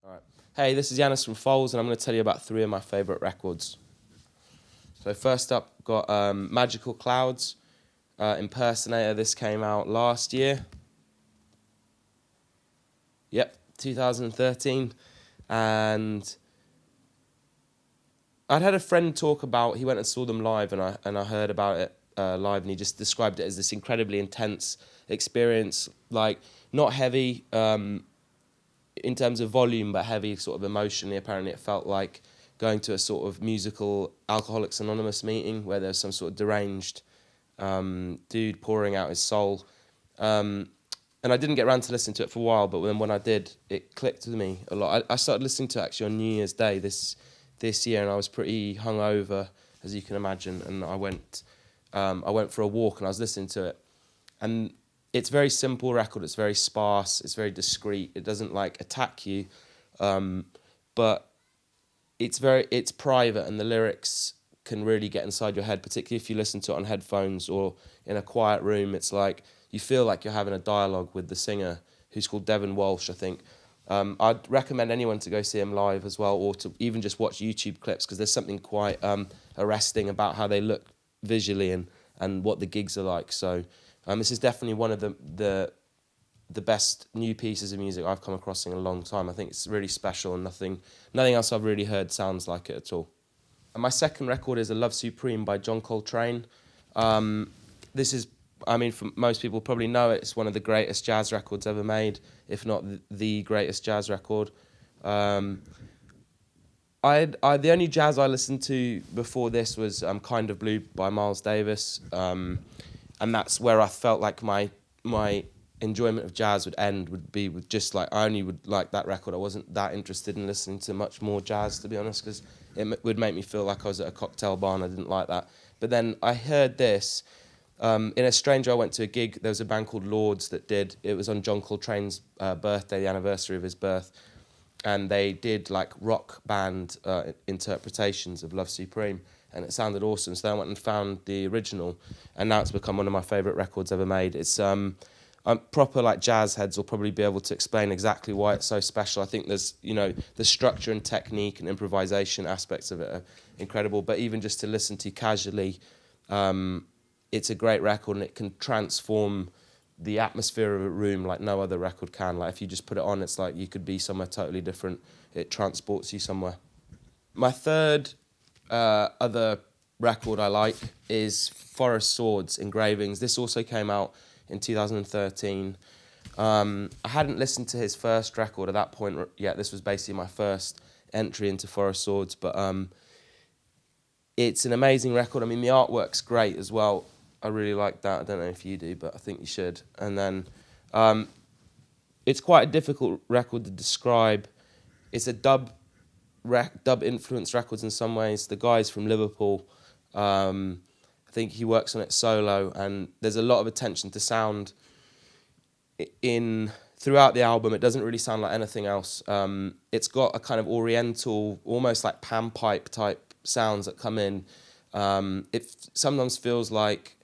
Alright. Hey, this is Yannis from Foals, and I'm going to tell you about 3 of my favourite records. So first up, got Magical Clouds, Impersonator. This came out last year. Yep, 2013. And I'd had a friend talk about, he went and saw them live, and I heard about it live, and he just described it as this incredibly intense experience, like not heavy in terms of volume, but heavy sort of emotionally. Apparently it felt like going to a sort of musical Alcoholics Anonymous meeting where there's some sort of deranged dude pouring out his soul. And I didn't get around to listening to it for a while, but then when I did, it clicked with me a lot. I started listening to it actually on New Year's Day this year, and I was pretty hungover, as you can imagine, and I went for a walk and I was listening to it. And it's a very simple record, it's very sparse, it's very discreet, it doesn't like attack you, but it's private, and the lyrics can really get inside your head, particularly if you listen to it on headphones or in a quiet room. It's like you feel like you're having a dialogue with the singer, who's called Devon Walsh, I think. I'd recommend anyone to go see him live as well, or to even just watch YouTube clips, because there's something quite arresting about how they look visually and what the gigs are like. So this is definitely one of the best new pieces of music I've come across in a long time. I think it's really special, and nothing else I've really heard sounds like it at all. And my second record is A Love Supreme by John Coltrane. This is, I mean, for most people probably know it. It's one of the greatest jazz records ever made, if not the greatest jazz record. The only jazz I listened to before this was Kind of Blue by Miles Davis, and that's where I felt like my enjoyment of jazz would be with just like, I only would like that record. I wasn't that interested in listening to much more jazz, to be honest, because it would make me feel like I was at a cocktail bar, and I didn't like that. But then I heard this. In a strange, I went to a gig. There was a band called Lords it was on John Coltrane's birthday, the anniversary of his birth, and they did like rock band interpretations of Love Supreme, and it sounded awesome. So then I went and found the original, and now it's become one of my favourite records ever made. It's proper like jazz heads will probably be able to explain exactly why it's so special. I think there's, the structure and technique and improvisation aspects of it are incredible, but even just to listen to casually, it's a great record, and it can transform the atmosphere of a room like no other record can. Like if you just put it on, it's like you could be somewhere totally different. It transports you somewhere. My third other record I like is Forest Swords, Engravings. This also came out in 2013. I hadn't listened to his first record at that point yet. This was basically my first entry into Forest Swords, but it's an amazing record. I mean, the artwork's great as well. I really like that. I don't know if you do, but I think you should. And then it's quite a difficult record to describe. It's a dub influenced records in some ways. The guy's from Liverpool. I think he works on it solo, and there's a lot of attention to sound throughout the album. It doesn't really sound like anything else. It's got a kind of oriental, almost like panpipe type sounds that come in. It sometimes feels like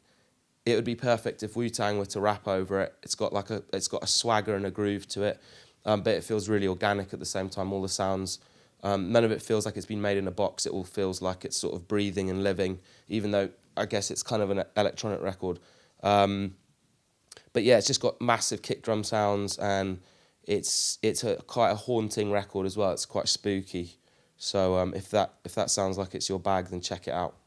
it would be perfect if Wu-Tang were to rap over it. It's got a swagger and a groove to it, but it feels really organic at the same time. All the sounds, none of it feels like it's been made in a box. It all feels like it's sort of breathing and living, even though I guess it's kind of an electronic record. But yeah, it's just got massive kick drum sounds, and it's quite a haunting record as well. It's quite spooky. So if that sounds like it's your bag, then check it out.